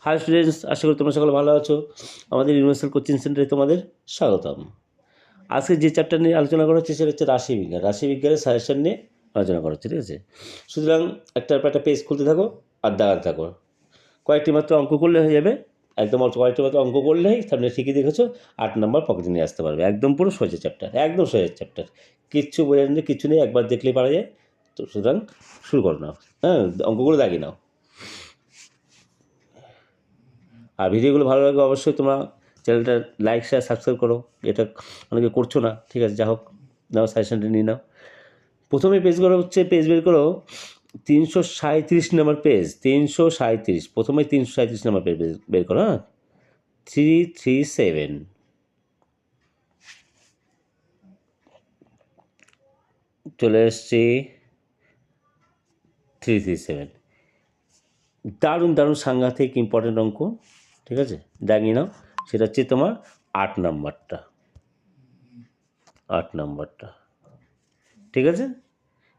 High students, আশা করি তোমরা সকলে ভালো আছো। আমাদের ইউনিভার্সাল কোচিং সেন্টারে তোমাদের স্বাগতম। আজকে যে চ্যাপ্টার নিয়ে আলোচনা করা হচ্ছে সেটা হচ্ছে রাশিবিজ্ঞান। রাশিবিজ্ঞানের সাজেশন নিয়ে আলোচনা করা হচ্ছে, ঠিক আছে? সুতরাং একটার পর একটা পেজ খুলতে থাকো আর দাগাতে থাকো। কয়েকটি মাত্র অঙ্ক করলে হয়ে যাবে। একদম কয়েকটি মাত্র অঙ্ক করলেই সামনে ঠিকই দেখেছো 8 নম্বর পকেটে নিয়ে আসতে পারবে। একদম পুরো সোজা চ্যাপ্টার, একদম সোজা চ্যাপ্টার, কিচ্ছু বোঝার নেই, কিচ্ছু নেই, একবার দেখলেই পারা যায়। তো সুতরাং শুরু করো নাও। হ্যাঁ, অঙ্কগুলো দাগিয়ে নাও। আর ভিডিওগুলো ভালো লাগলে অবশ্যই তোমরা চ্যানেলটা লাইক শেয়ার সাবস্ক্রাইব করো। এটা অনেকে করছো না, ঠিক আছে? যা হোক, নাও সাজেশনটা নিয়ে নাও। প্রথমে পেজগুলো হচ্ছে, পেজ বের করো 337 নম্বর পেজ, 337। প্রথমে 337 নম্বর পেজ বের করো। হ্যাঁ, 337 চলে এসছি। 337 দারুণ দারুণ সাংঘাতিক ইম্পর্টেন্ট অঙ্ক, ঠিক আছে? দাগিয়ে নাও। সেটা হচ্ছে তোমার 8 নম্বরটা, 8 নম্বরটা, ঠিক আছে?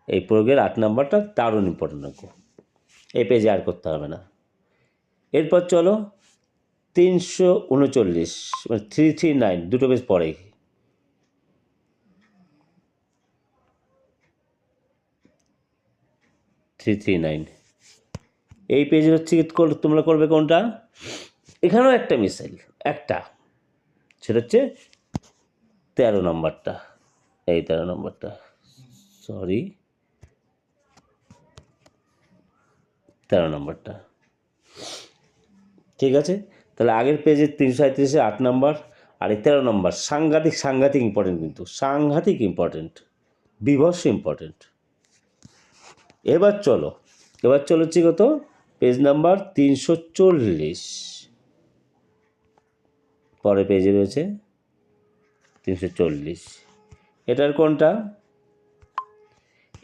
এই প্রয়োগের 8 নম্বরটা দারুণ ইম্পর্টেন্ট অঙ্ক, এই পেজে আর করতে হবে না। এরপর চলো 339, মানে 339, দুটো পেজ পরে। 339 এই পেজের হচ্ছে তোমরা করবে কোনটা? এখানেও একটা মিসাইল, একটা, সেটা হচ্ছে 13 নম্বরটা। এই 13 নম্বরটা, সরি, 13 নম্বরটা, ঠিক আছে? তাহলে আগের পেজে 337-এ 8 নম্বর আর এই 13 নম্বর সাংঘাতিক সাংঘাতিক ইম্পর্টেন্ট, কিন্তু সাংঘাতিক ইম্পর্টেন্ট, বিভৎস ইম্পর্টেন্ট। এবার চলো হচ্ছে কত? পেজ নাম্বার 340, পরে পেজে রয়েছে 340। এটার কোনটা?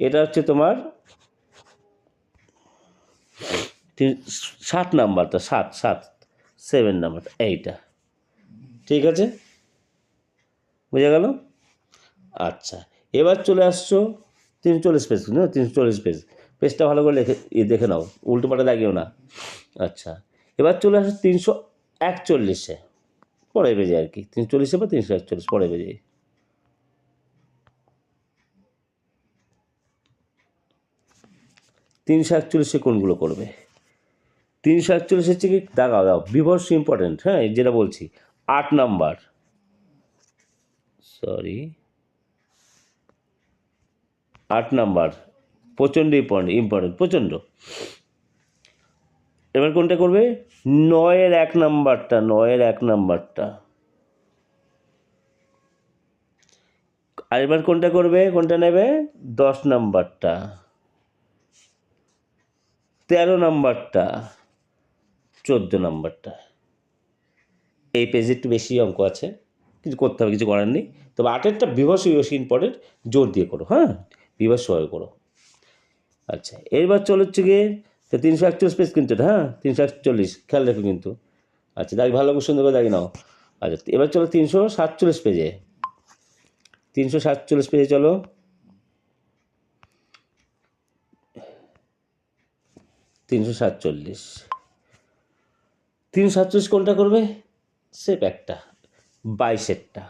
এটা হচ্ছে তোমার 7 নাম্বারটা, 7 নাম্বারটা, এইটা, ঠিক আছে? বুঝা গেল? আচ্ছা, এবার চলে আসছো 340 পেজ, না 340 পেজ, পেজটা ভালো করে দেখে নাও, উল্টো পাল্টা দাগিও না। আচ্ছা, এবার চলে আসো 341-এ, পরে পেজে আর কি, 340 বা 341 পরে পেজে। 341-এ কোনগুলো করবে? 341 হচ্ছে কি, দাও বিভৎস ইম্পর্টেন্ট। হ্যাঁ, যেটা বলছি 8 নাম্বার, সরি 8 নাম্বার, প্রচণ্ড ইম্পর্টেন্ট প্রচণ্ড। এবার কোনটা করবে? 9-এর 1 নাম্বারটা, 9-এর 1 নাম্বারটা। আর এবার কোনটা করবে? কোনটা নেবে? 10 নাম্বারটা, 13 নাম্বারটা, 14 নাম্বারটা। এই পেজে একটু বেশি অঙ্ক আছে, কিছু করতে হবে, কিছু করার নেই। তবে 8-এরটা বিভৎস ইম্পর্টেন্ট, জোর দিয়ে করো। হ্যাঁ, বিভৎসভাবে করো। আচ্ছা, এবার চলে হচ্ছে গিয়ে 341 পেজ কিন্তু এটা, হ্যাঁ 341, খেয়াল রেখো কিন্তু। আচ্ছা, দাগ ভালো করে সুন্দর করে দাগি নাও। আচ্ছা, এবার চলো 347 পেজে, 347 পেজে চলো। 347 কোনটা করবে? সেপ একটা, 22-এরটা।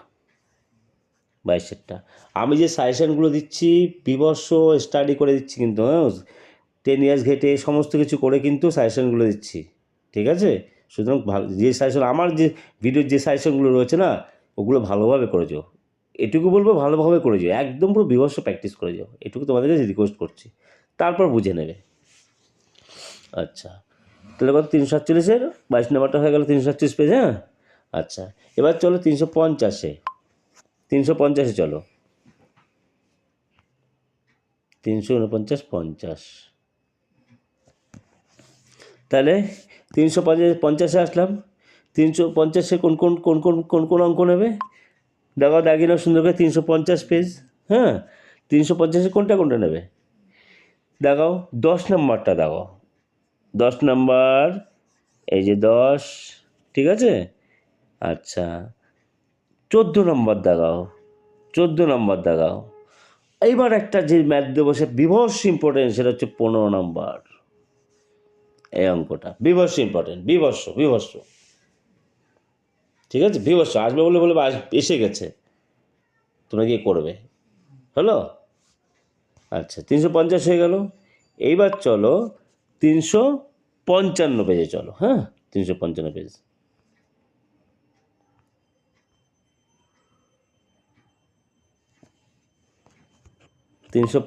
আমি যে সাজেশানগুলো দিচ্ছি বিবর্ষ স্টাডি করে দিচ্ছি কিন্তু, হ্যাঁ 10 ইয়ার্স ঘেটে সমস্ত কিছু করে কিন্তু সাজেশানগুলো দিচ্ছি, ঠিক আছে? সুতরাং ভালো যে সাজেশন, আমার যে ভিডিওর যে সাজেশনগুলো রয়েছে না, ওগুলো ভালোভাবে করে যাও। এটুকু বলবো, ভালোভাবে করে যাও, একদম পুরো বিভৎস প্র্যাকটিস করে যাও, এটুকু তোমাদের কাছে রিকোয়েস্ট করছি, তারপর বুঝে নেবে। আচ্ছা, তাহলে কত? 347-এর 22 নম্বরটা হয়ে গেল 347 পেজ। হ্যাঁ, আচ্ছা, এবার চলো 350-এ, 350-এ চলো, 349-50। তাহলে 350-এ আসলাম। 350-এ কোন অঙ্ক নেবে? দাগিয়ে নাও সুন্দর করে, 350 পেজ। হ্যাঁ, 350-এ কোনটা নেবে? দেখাও 10 নম্বরটা, দেখাও 10 নম্বর, এই যে 10, ঠিক আছে? আচ্ছা, 14 নম্বর দেখাও, 14 নম্বর দেখাও। এইবার একটা যে ম্যাথ দেবো, সে বিভৎস ইম্পর্টেন্ট, সেটা হচ্ছে 15 নম্বর। এই অঙ্কটা বিভৎস ইম্পর্টেন্ট, বিভৎস। ঠিক আছে, বিভৎস আসবে বলে বলে এসে গেছে, তোমরা গিয়ে করবে। হলো? আচ্ছা, 350 হয়ে গেল। এইবার চলো 355 পেজে চলো। হ্যাঁ, 355 পেজ। তিনশো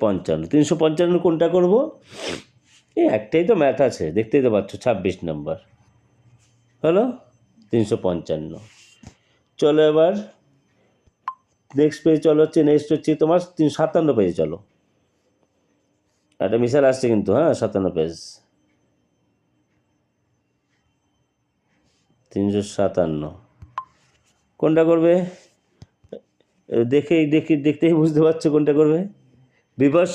পঞ্চান্ন কোনটা করবো? এই একটাই তো ম্যাথ আছে, দেখতেই তো পাচ্ছ, 26 নম্বর। হলো 355। চলো এবার নেক্সট পেজ চলো, নেক্সট হচ্ছে তোমার 57 পেজে চলো। একটা মিসাল আসছে কিন্তু, হ্যাঁ, 57 পেজ, 357 কোনটা করবে? দেখতেই বুঝতে পারছো কোনটা করবে। বিভৎস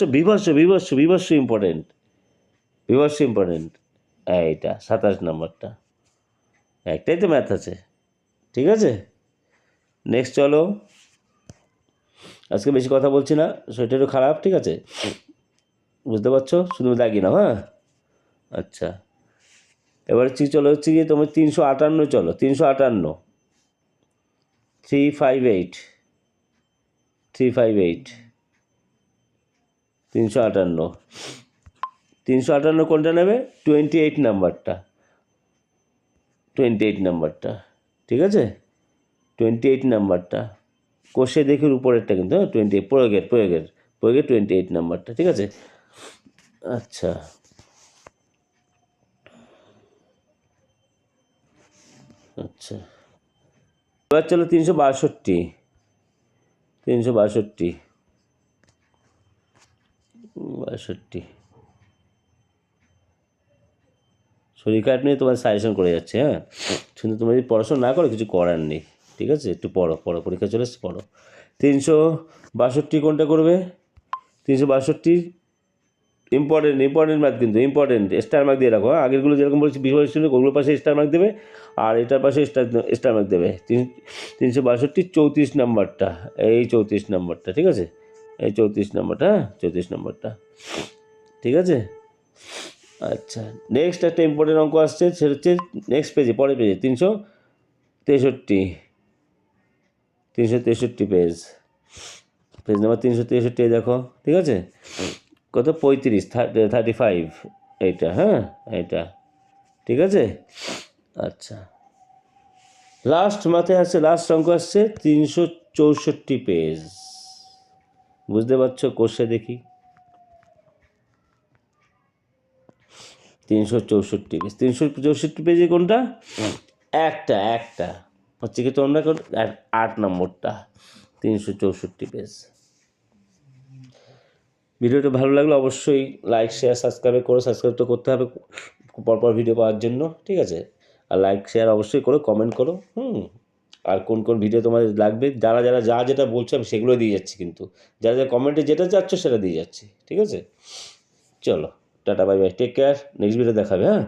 ইম্পর্টেন্ট, এইটা 27 নম্বরটা, একটাই তো ম্যাথ আছে। ঠিক আছে, নেক্সট চলো। আজকে বেশি কথা বলছি না, শরীরটা খারাপ, ঠিক আছে, বুঝতে পারছো, শুধু দাগি না। হ্যাঁ, আচ্ছা, এবার চলো হচ্ছে গিয়ে তোমার 358 চলো, 358, 358, 358 কোনটা নেবে? 28 নাম্বারটা, ঠিক আছে, 28 নাম্বারটা কোষে দেখি উপরেরটা কিন্তু, হ্যাঁ, 28 প্রয়োগের 28 নাম্বারটা, ঠিক আছে। আচ্ছা, এবার চলো 362, শরীর খারাপ নিয়ে তোমার সাজেশন করে যাচ্ছে। হ্যাঁ, কিন্তু তোমরা যদি পড়াশোনা না করো কিছু করার নেই, ঠিক আছে, একটু পড়ো, পরীক্ষা চলে এসছে, পড়ো। 362 কোনটা করবে? 362 ইম্পর্টেন্ট ম্যাথ কিন্তু, স্টার মার্ক দিয়ে রাখো। হ্যাঁ, আগেরগুলো যেরকম বলছি বিভাগ ছিল, ওগুলোর পাশে স্টার মার্ক দেবে, আর এটার পাশে স্টার মার্ক দেবে। 362 34 নাম্বারটা, এই 34 নাম্বারটা, ঠিক আছে, এই 34 নাম্বারটা, হ্যাঁ, 34 নাম্বারটা, ঠিক আছে। আচ্ছা, নেক্সট একটা ইম্পর্টেন্ট অঙ্ক আসছে, সেটা হচ্ছে নেক্সট পেজে, পরের পেজে 363 পেজ নাম্বার 363 দেখো, ঠিক আছে, কত? 35 এইটা, হ্যাঁ, এইটা, ঠিক আছে। আচ্ছা, লাস্ট মাথায় আসছে, লাস্ট অঙ্ক আসছে 364 পেজ, বুঝতে পারছো? কোষে দেখি 364 পেজে কোনটা? একটা হচ্ছে কি তোমরা 8 নম্বরটা, 364 পেজ। ভিডিওটা ভালো লাগলে অবশ্যই লাইক, শেয়ার, সাবস্ক্রাইব তো করতে হবে পরপর ভিডিও পাওয়ার জন্য, ঠিক আছে। আর লাইক শেয়ার অবশ্যই করো, কমেন্ট করো। আর কোন ভিডিও তোমাদের লাগবে, যারা যেটা বলছো আমি সেগুলো দিয়ে যাচ্ছি, কিন্তু যারা কমেন্টে যেটা চাচ্ছ সেটা দিয়ে যাচ্ছি, ঠিক আছে। চলো, ta-ta, bye bye, take care, next video দেখাবে। হ্যাঁ।